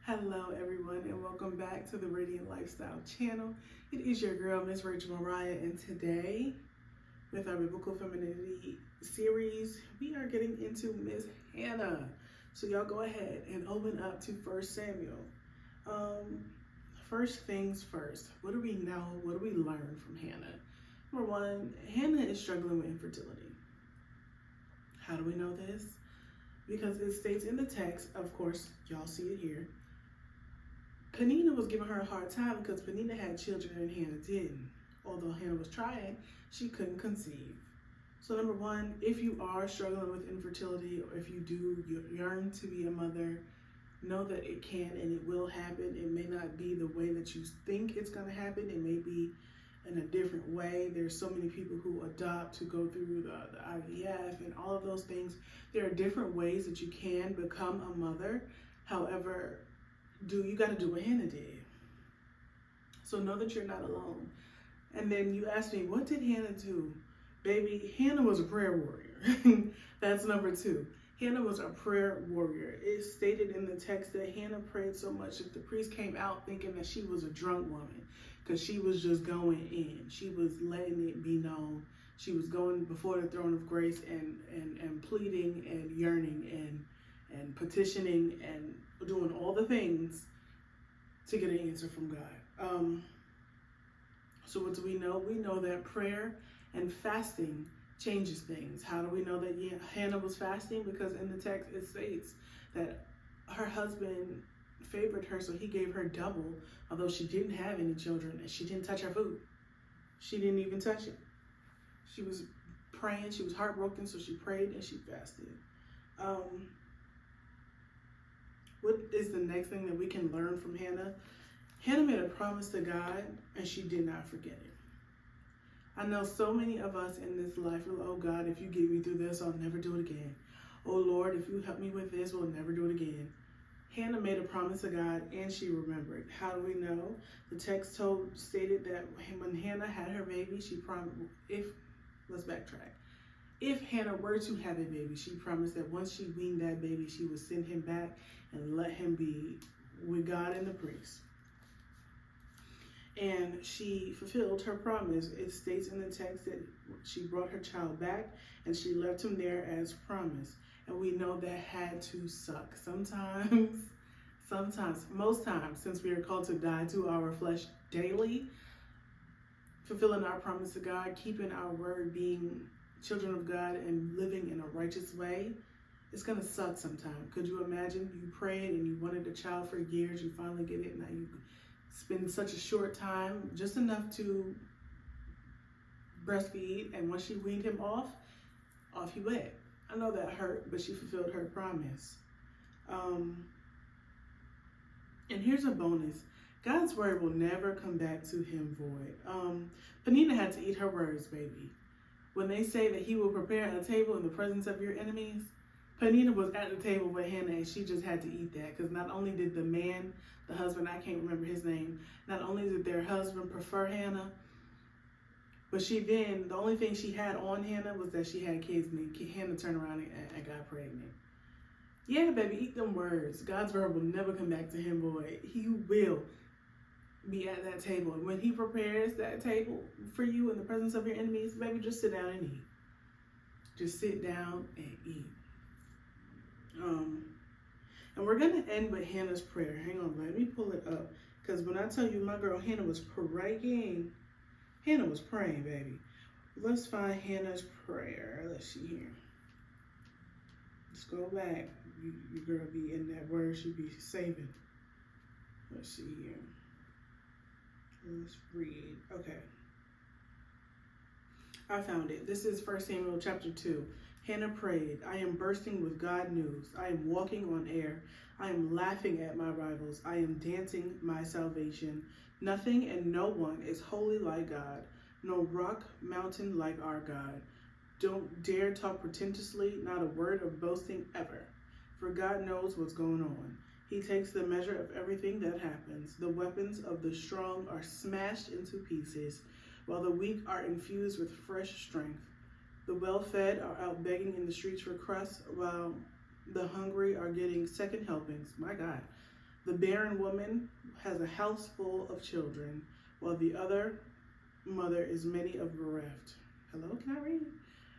Hello everyone and welcome back to the Radiant Lifestyle channel. It is your girl, Miss Rachel Mariah, and today with our Biblical Femininity series, we are getting into Miss Hannah. So y'all go ahead and open up to 1 Samuel. First things first, what do we know? What do we learn from Hannah? Number one, Hannah is struggling with infertility. How do we know this? Because it states in the text, of course, y'all see it here. Penina was giving her a hard time because Penina had children and Hannah didn't. Although Hannah was trying, she couldn't conceive. So number one, if you are struggling with infertility, or if you do yearn to be a mother, know that it can and it will happen. It may not be the way that you think it's going to happen. It may be in a different way. There's so many people who adopt, who go through the IVF and all of those things. There are different ways that you can become a mother. However, you got to do what Hannah did. So know that you're not alone. And then you asked me, what did Hannah do? Baby, Hannah was a prayer warrior. That's number two. Hannah was a prayer warrior. It stated in the text that Hannah prayed so much that the priest came out thinking that she was a drunk woman because she was just going in. She was letting it be known. She was going before the throne of grace and pleading and yearning and petitioning and doing all the things to get an answer from God. So what do we know? We know that prayer and fasting changes things. How do we know that Hannah was fasting? Because in the text it states that her husband favored her, so he gave her double, although she didn't have any children and she didn't touch her food. She didn't even touch it. She was praying, she was heartbroken, so she prayed and she fasted. What is the next thing that we can learn from Hannah? Hannah made a promise to God and she did not forget it. I know so many of us in this life will, oh God, if you get me through this, I'll never do it again. Oh Lord, if you help me with this, we'll never do it again. Hannah made a promise to God and she remembered. How do we know? The text stated that when Hannah had her baby, she promised, let's backtrack. If Hannah were to have a baby, she promised that once she weaned that baby, she would send him back and let him be with God and the priest. And she fulfilled her promise. It states in the text that she brought her child back and she left him there as promised. And we know that had to suck. Sometimes, most times, since we are called to die to our flesh daily, fulfilling our promise to God, keeping our word, being children of God and living in a righteous way, it's gonna suck sometimes. Could you imagine you prayed and you wanted a child for years, you finally get it, now you spend such a short time, just enough to breastfeed, and once she weaned him off he went. I know that hurt, but she fulfilled her promise. And here's a bonus. God's word will never come back to him void. Penina had to eat her words, baby. When they say that he will prepare a table in the presence of your enemies, Penina was at the table with Hannah and she just had to eat that, because not only did the husband, I can't remember his name, not only did their husband prefer Hannah, but the only thing she had on Hannah was that she had kids, and Hannah turned around and got pregnant. Yeah, baby, eat them words. God's word will never come back to him void. He will be at that table. And when he prepares that table for you in the presence of your enemies, baby, just sit down and eat. Just sit down and eat. And we're going to end with Hannah's prayer. Hang on, let me pull it up. Because when I tell you my girl Hannah was praying, baby. Let's find Hannah's prayer. Let's see here. Let's go back. Your girl be in that word, she be saving. Let's see here. Let's read. Okay. I found it. This is 1 Samuel chapter 2. Hannah prayed, I am bursting with God news. I am walking on air. I am laughing at my rivals. I am dancing my salvation. Nothing and no one is holy like God. No rock, mountain like our God. Don't dare talk pretentiously, not a word of boasting ever. For God knows what's going on. He takes the measure of everything that happens. The weapons of the strong are smashed into pieces, while the weak are infused with fresh strength. The well-fed are out begging in the streets for crusts, while the hungry are getting second helpings. My God. The barren woman has a house full of children, while the other mother is many of bereft. Hello, can I read?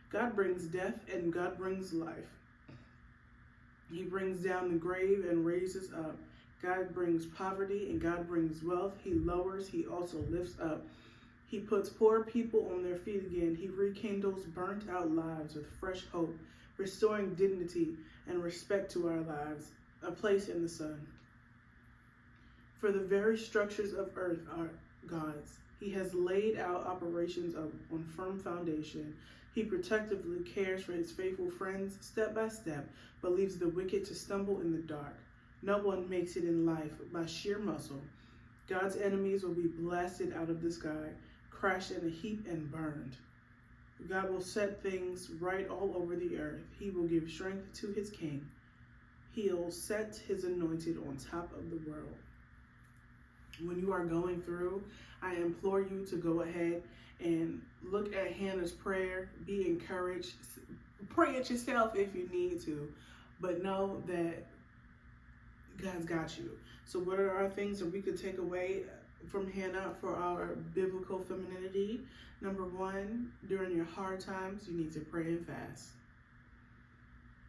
God brings death and God brings life. He brings down the grave and raises up. God brings poverty and God brings wealth. He lowers, he also lifts up. He puts poor people on their feet again. He rekindles burnt out lives with fresh hope, restoring dignity and respect to our lives, a place in the sun. For the very structures of earth are God's. He has laid out operations on firm foundation. He protectively cares for his faithful friends step by step, but leaves the wicked to stumble in the dark. No one makes it in life by sheer muscle. God's enemies will be blasted out of the sky, crashed in a heap and burned. God will set things right all over the earth. He will give strength to his king. He'll set his anointed on top of the world. When you are going through, I implore you to go ahead and look at Hannah's prayer. Be encouraged. Pray it yourself if you need to, but know that God's got you. So what are our things that we could take away from Hannah for our biblical femininity? Number one, during your hard times, you need to pray and fast.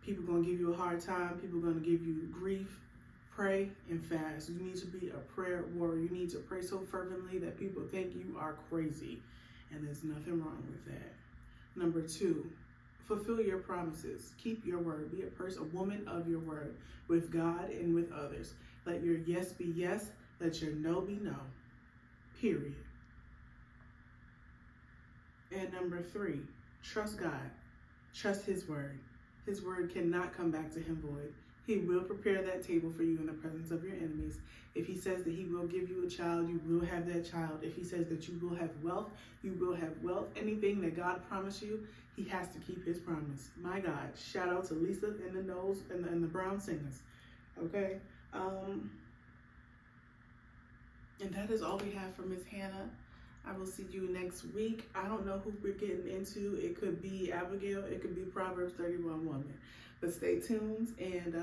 People are going to give you a hard time. People are going to give you grief. Pray and fast. You need to be a prayer warrior. You need to pray so fervently that people think you are crazy. And there's nothing wrong with that. Number two, fulfill your promises. Keep your word. Be a woman of your word with God and with others. Let your yes be yes. Let your no be no. Period. And number three, trust God. Trust his word. His word cannot come back to him void. He will prepare that table for you in the presence of your enemies. If he says that he will give you a child, you will have that child. If he says that you will have wealth, you will have wealth. Anything that God promised you, he has to keep his promise. My God, shout out to Lisa and the Knowles and the Brown Singers. Okay? And that is all we have for Miss Hannah. I will see you next week. I don't know who we're getting into. It could be Abigail. It could be Proverbs 31 woman. But stay tuned, and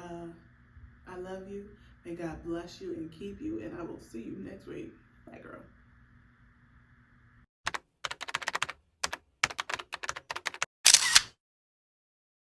I love you. May God bless you and keep you, and I will see you next week. Bye, girl.